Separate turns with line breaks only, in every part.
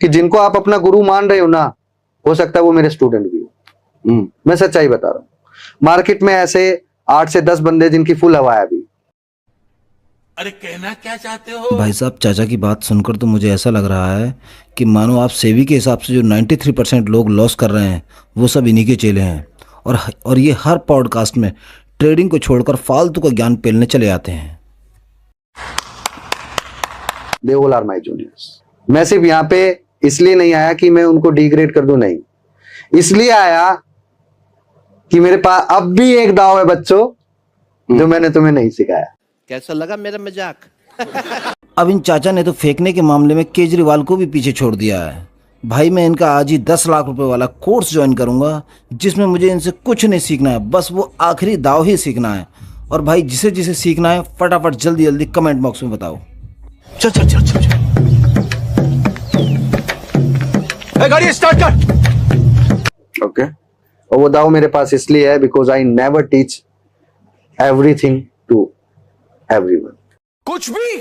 कि जिनको आप अपना गुरु मान रहे हो ना, हो सकता है वो मेरे स्टूडेंट भी हो। मैं सच्चाई बता रहा हूँ। मार्केट में ऐसे 8 से 10 बंदे जिनकी फुल हवा है अभी।
अरे कहना क्या चाहते हो
भाई साहब, चाचा की बात सुनकर तो मुझे ऐसा लग रहा है कि मानो आप सेवी के हिसाब से जो 93% लोग लॉस कर रहे हैं वो सब इन्हीं के चेले हैं, और ये हर पॉडकास्ट में ट्रेडिंग को छोड़कर फालतू का ज्ञान पेलने चले आते हैं।
They all are my juniors. मैं सिर्फ यहाँ पे इसलिए नहीं आया कि मैं उनको डिग्रेड कर दूं, नहीं, इसलिए आया कि मेरे पास अब भी एक दाव है बच्चों, जो मैंने तुम्हें नहीं सिखाया।
कैसा लगा मेरा मजाक?
अब इन चाचा ने तो फेंकने के मामले में केजरीवाल को भी पीछे छोड़ दिया है। भाई मैं इनका आज ही 10 लाख रुपए वाला कोर्स ज्वाइन करूंगा, जिसमें मुझे इनसे कुछ नहीं सीखना है, बस वो आखिरी दाव ही सीखना है। और भाई जिसे जिसे सीखना है फटाफट जल्दी जल्दी कमेंट बॉक्स में बताओ।
चल चल चल चल, चल। गाड़ी स्टार्ट कर।
ओके, और वो दाव मेरे पास इसलिए है because I never teach everything to everyone.
कुछ भी।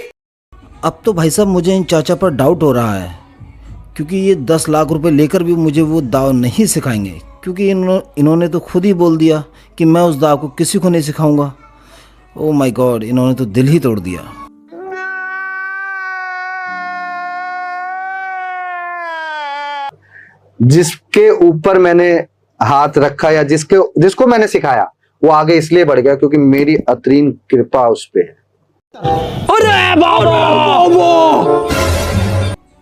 अब तो भाई साहब मुझे इन चाचा पर डाउट हो रहा है, क्योंकि ये 10 लाख रुपए लेकर भी मुझे वो दाव नहीं सिखाएंगे, क्योंकि इन्होंने तो खुद ही बोल दिया कि मैं उस दाव को किसी को नहीं सिखाऊंगा। ओ माय गॉड, इन्होंने तो दिल ही तोड़ दिया।
जिसके ऊपर मैंने हाथ रखा या जिसको मैंने सिखाया, वो आगे इसलिए बढ़ गया क्योंकि मेरी अतरीन कृपा उस पे है।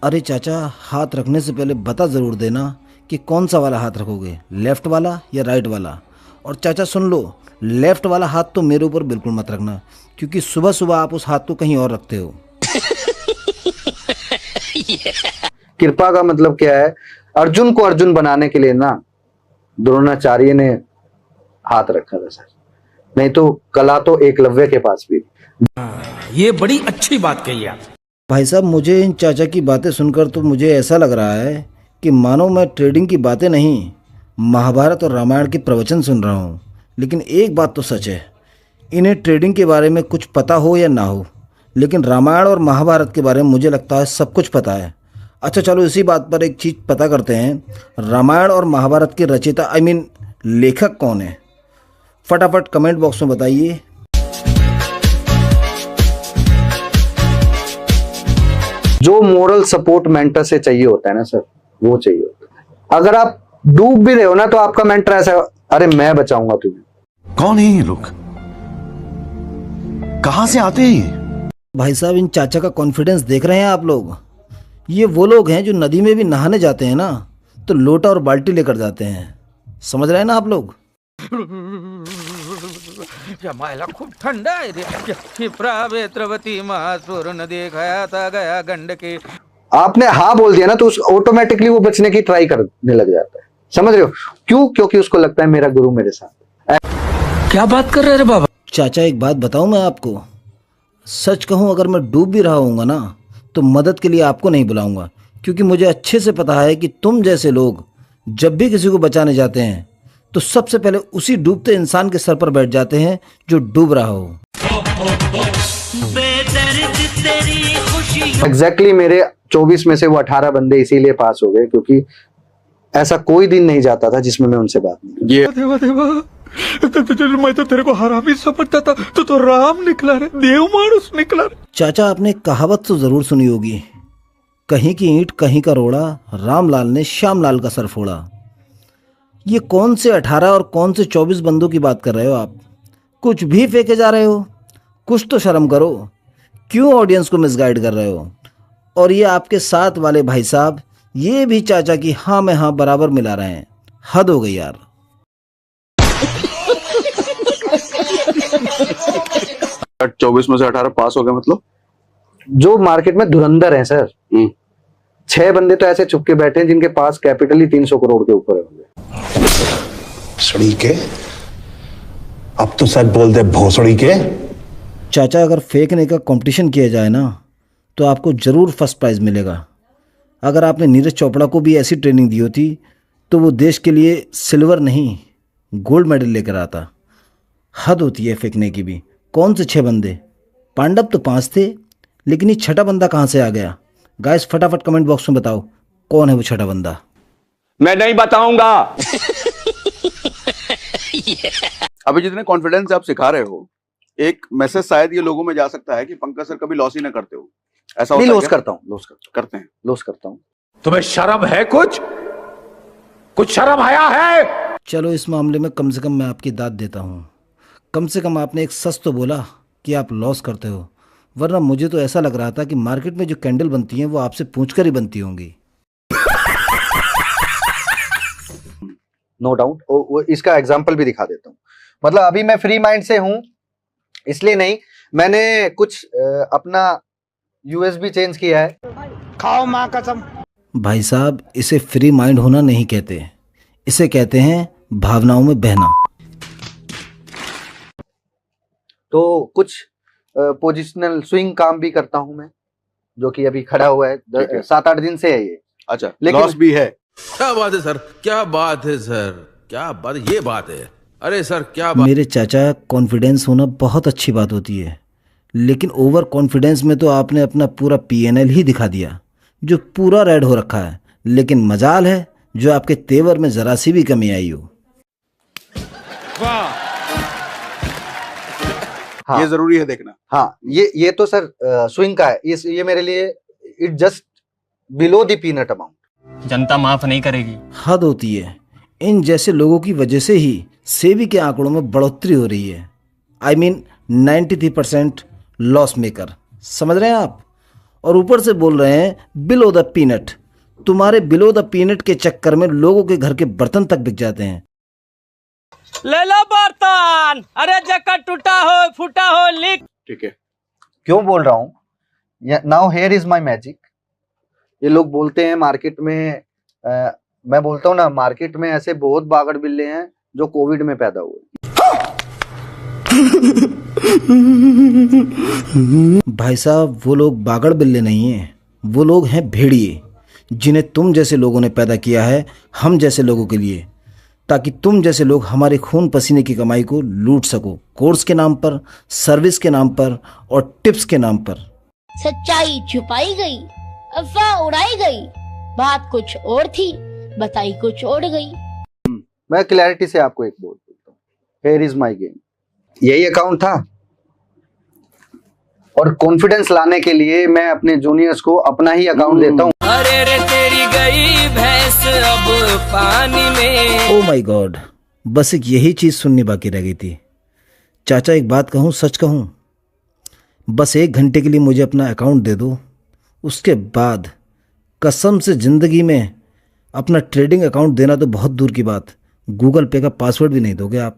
अरे चाचा, हाथ रखने से पहले बता जरूर देना कि कौन सा वाला हाथ रखोगे, लेफ्ट वाला या राइट वाला। और चाचा सुन लो, लेफ्ट वाला हाथ तो मेरे ऊपर बिल्कुल मत रखना, क्योंकि सुबह सुबह आप उस हाथ को कहीं और रखते हो।
कृपा का मतलब क्या है? अर्जुन को अर्जुन बनाने के लिए ना द्रोणाचार्य ने हाथ रखा था सर, नहीं तो कला तो एकलव्य के पास भी।
ये बड़ी अच्छी बात कही आप।
भाई साहब, मुझे इन चाचा की बातें सुनकर तो मुझे ऐसा लग रहा है कि मानो मैं ट्रेडिंग की बातें नहीं, महाभारत और रामायण के प्रवचन सुन रहा हूँ। लेकिन एक बात तो सच है, इन्हें ट्रेडिंग के बारे में कुछ पता हो या ना हो, लेकिन रामायण और महाभारत के बारे में मुझे लगता है सब कुछ पता है। अच्छा चलो, इसी बात पर एक चीज़ पता करते हैं, रामायण और महाभारत के रचयिता लेखक कौन है? फटाफट कमेंट बॉक्स में बताइए।
जो मोरल सपोर्ट मेंटर से चाहिए होता है ना सर, वो चाहिए होता है। अगर आप डूब भी रहे हो ना, तो आपका मेंटर ऐसा, अरे मैं बचाऊंगा तुम्हें।
कौन है ये लोग, कहां से आते हैं ये?
भाई साहब, इन चाचा का कॉन्फिडेंस देख रहे हैं आप लोग? ये वो लोग हैं जो नदी में भी नहाने जाते हैं ना, तो लोटा और बाल्टी लेकर जाते हैं। समझ रहे हैं ना आप लोग?
जमायला खूप ठंड आहे रे। क्षिप्रावेत्रवती महासूरन देखा था गया गंडकी।
आपने हाँ बोल दिया ना, तो ऑटोमेटिकली वो बचने की ट्राई करने लग जाता है। समझ रहे हो क्यों? क्योंकि उसको लगता है मेरा गुरु मेरे साथ।
क्या बात कर रहे रे बाबा?
चाचा एक बात बताऊं मैं आपको, सच कहूं, अगर मैं डूब भी रहा हूँगा ना, तो मदद के लिए आपको नहीं बुलाऊंगा, क्योंकि मुझे अच्छे से पता है कि तुम जैसे लोग जब भी किसी को बचाने जाते हैं तो सबसे पहले उसी डूबते इंसान के सर पर बैठ जाते हैं जो डूब रहा हो।
एग्जैक्टली मेरे 24 में से वो 18 बंदे इसीलिए पास हो गए क्योंकि ऐसा कोई दिन नहीं जाता था जिसमें मैं उनसे बात नहीं। ये
देवा देवा, मैं तो तेरे को हरामी समझता था, तो राम निकला रे, देव मानुस निकला रे।
चाचा, आपने एक कहावत तो जरूर सुनी होगी, कहीं की ईंट कहीं का रोड़ा, रामलाल ने श्यामलाल का सर फोड़ा। ये कौन से 18 और कौन से 24 बंदों की बात कर रहे हो आप? कुछ भी फेंके जा रहे हो, कुछ तो शर्म करो। क्यों ऑडियंस को मिसगाइड कर रहे हो? और ये आपके साथ वाले भाई साहब, ये भी चाचा की हाँ में हाँ बराबर मिला रहे हैं। हद हो गई यार।
24 में से 18 पास हो गए मतलब?
जो मार्केट में धुरंधर हैं सर, 6 बंदे तो ऐसे चुप के बैठे हैं जिनके पास कैपिटल ही 300 करोड़ के ऊपर है।
सड़ी के, अब तो सच बोल दे भोसड़ी के।
चाचा, अगर फेंकने का कंपटीशन किया जाए ना, तो आपको जरूर फर्स्ट प्राइज मिलेगा। अगर आपने नीरज चोपड़ा को भी ऐसी ट्रेनिंग दी होती तो वो देश के लिए सिल्वर नहीं गोल्ड मेडल लेकर आता। हद होती है फेंकने की भी। कौन से 6 बंदे? पांडव तो 5 थे, लेकिन ये छठा बंदा कहाँ से आ गया? गाइस फटाफट कमेंट बॉक्स में बताओ कौन है वो छठा बंदा?
मैं नहीं बताऊंगा। अभी जितने कॉन्फिडेंस आप सिखा रहे हो, एक मैसेज शायद ये लोगों में जा सकता है कि पंकज सर कभी लॉस ही ना करते हो। ऐसा
नहीं,
होता है
लॉस
क्या?
करता हूँ, लॉस
करते हैं।
करता हूँ।
तुम्हें शर्म है? कुछ शर्म आया है?
चलो इस मामले में कम से कम मैं आपकी दाद देता हूँ। कम से कम आपने एक सच तो बोला कि आप लॉस करते हो, वरना मुझे तो ऐसा लग रहा था कि मार्केट में जो कैंडल बनती हैं वो आपसे पूछकर ही बनती होंगी।
No doubt. वो इसका एग्जाम्पल भी दिखा देता हूँ। मतलब अभी मैं फ्री माइंड से हूँ, इसलिए नहीं, मैंने कुछ अपना यूएसबी चेंज किया है।
खाओ माँ कसम।
भाई साहब, इसे फ्री माइंड होना नहीं कहते, इसे कहते हैं भावनाओं में बहना।
तो कुछ पोजिशनल स्विंग काम भी करता हूं मैं, जो कि अभी खड़ा हुआ है, 7-8 दिन से है ये।
अच्छा,
लेकिन
लॉस भी है।
क्या बात है सर, क्या बात है सर, क्या बात, ये बात है। अरे सर क्या बात।
मेरे चाचा, कॉन्फिडेंस होना बहुत अच्छी बात होती है, लेकिन ओवर कॉन्फिडेंस में तो आपने अपना पूरा पीएनएल ही दिखा दिया, जो पूरा रेड हो रखा है। लेकिन मजाल है जो आपके तेवर में जरा सी भी कमी आई हो।
हाँ,
ये जरूरी है देखना।
हाँ, ये तो सर स्विंग का है। ये मेरे लिए it just below the peanut amount.
जनता माफ नहीं करेगी।
हद होती है, इन जैसे लोगों की वजह से ही सेबी के आंकड़ों में बढ़ोतरी हो रही है। आई मीन 93% लॉस मेकर, समझ रहे हैं आप? और ऊपर से बोल रहे हैं बिलो द पीनट। तुम्हारे बिलो द पीनट के चक्कर में लोगों के घर के बर्तन तक बिक जाते हैं।
ले लो बर्तन, अरे जकट टूटा हो फूटा हो लीक।
ठीक है,
क्यों बोल रहा हूँ? Now here is my magic. ये लोग बोलते हैं मार्केट में, मैं बोलता हूँ ना, मार्केट में ऐसे बहुत बागड़ बिल्ले हैं जो कोविड में पैदा हुए।
भाई साहब, वो लोग बागड़ बिल्ले नहीं हैं, वो लोग हैं भेड़िए, जिन्हें तुम जैसे लोगों ने पैदा किया है हम जैसे लोगों के लिए, ताकि तुम जैसे लोग हमारे खून पसीने की कमाई को लूट सको, कोर्स के नाम पर, सर्विस के नाम पर और टिप्स के नाम पर।
सच्चाई छुपाई गई, अफवाह उड़ाई गई, बात कुछ और थी, बताई कुछ और गई।
मैं क्लैरिटी से आपको एक बोल देता हूँ, हियर इज माय गेम। यही अकाउंट था, और कॉन्फिडेंस लाने के लिए मैं अपने जूनियर्स को अपना ही अकाउंट देता हूँ।
अरे रे तेरी गई भैंस अब पानी में।
ओ माय गॉड, बस एक यही चीज सुननी बाकी रह गई थी। चाचा, एक बात कहूँ, सच कहूँ, बस 1 घंटे के लिए मुझे अपना अकाउंट दे दो, उसके बाद कसम से जिंदगी में अपना ट्रेडिंग अकाउंट देना तो बहुत दूर की बात, गूगल पे का पासवर्ड भी नहीं दोगे आप।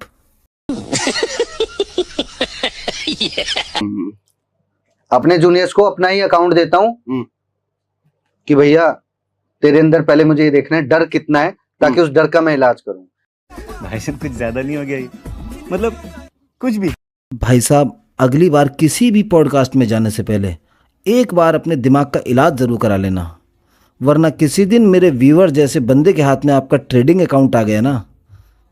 अपने जूनियर्स को अपना ही अकाउंट देता हूं कि भैया तेरे अंदर पहले मुझे ये देखना है डर कितना है, ताकि उस डर का मैं इलाज करूं।
भाई साहब, कुछ ज्यादा नहीं हो गया ये? मतलब कुछ भी।
भाई साहब, अगली बार किसी भी पॉडकास्ट में जाने से पहले एक बार अपने दिमाग का इलाज जरूर करा लेना, वरना किसी दिन मेरे व्यूअर जैसे बंदे के हाथ में आपका ट्रेडिंग अकाउंट आ गया ना,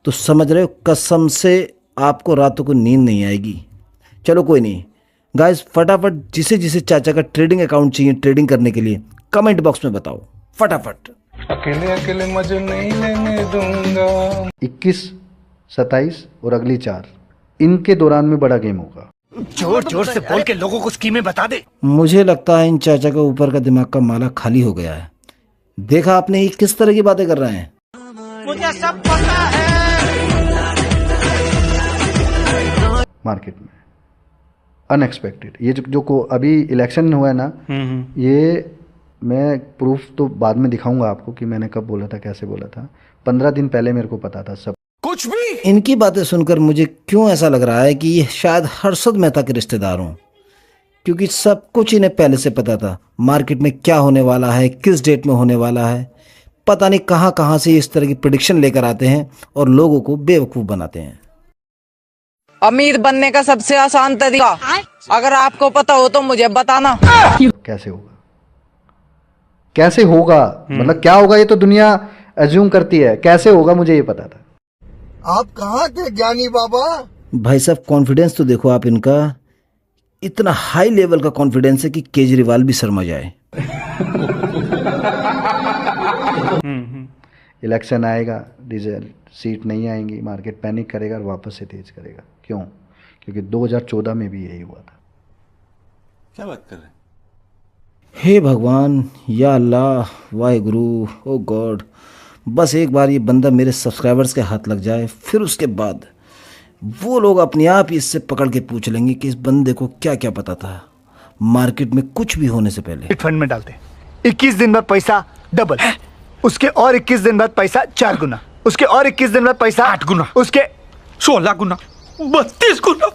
तो समझ रहे हो, कसम से आपको रातों को नींद नहीं आएगी। चलो कोई नहीं गाइस, फटाफट जिसे जिसे चाचा का ट्रेडिंग अकाउंट चाहिए ट्रेडिंग करने के लिए कमेंट बॉक्स में बताओ फटाफट।
अकेले अकेले मजे नहीं लेने दूंगा।
21, 27 और अगली 4, इनके दौरान में बड़ा गेम होगा।
जोर जोर से बोल के लोगों को स्कीमें बता दे।
मुझे लगता है इन चाचा का ऊपर का दिमाग का माला खाली हो गया है। देखा आपने ये किस तरह की बातें कर रहे हैं।
मुझे सब पता है।
मार्केट में अनएक्सपेक्टेड, ये जो को अभी इलेक्शन हुआ है ना, ये मैं प्रूफ तो बाद में दिखाऊंगा आपको कि मैंने कब बोला था, कैसे बोला था। 15 दिन पहले मेरे को पता था सब
कुछ भी।
इनकी बातें सुनकर मुझे क्यों ऐसा लग रहा है कि ये शायद हर्षद मेहता के रिश्तेदार हों, क्योंकि सब कुछ इन्हें पहले से पता था मार्केट में क्या होने वाला है, किस डेट में होने वाला है। पता नहीं कहां कहां से इस तरह की प्रेडिक्शन लेकर आते हैं और लोगों को बेवकूफ बनाते हैं।
अमीर बनने का सबसे आसान तरीका, अगर आपको पता हो तो मुझे बताना।
कैसे होगा, कैसे होगा, मतलब क्या होगा ये तो दुनिया अज्यूम करती है, कैसे होगा मुझे ये पता था।
आप कहाँ थे ज्ञानी बाबा?
भाई साहब, कॉन्फिडेंस तो देखो आप इनका, इतना हाई लेवल का कॉन्फिडेंस है कि केजरीवाल भी शर्मा जाए।
इलेक्शन आएगा, रिजल्ट सीट नहीं आएंगी, मार्केट पैनिक करेगा और वापस से तेज करेगा। क्यों? क्योंकि 2014 में भी यही हुआ था।
क्या बात कर रहे हैं?
हे भगवान, या अल्लाह, वाहेगुरु, ओ गॉड, बस एक बार ये बंदा मेरे सब्सक्राइबर्स के हाथ लग जाए, फिर उसके बाद वो लोग अपने आप ही इससे पकड़ के पूछ लेंगे कि इस बंदे को क्या क्या पता था मार्केट में कुछ भी होने से पहले।
फंड में डालते 21 दिन बाद पैसा डबल, उसके और 21 दिन बाद पैसा 4 गुना, उसके और 21 दिन बाद पैसा 8 गुना, उसके
16 गुना, 32 गुना।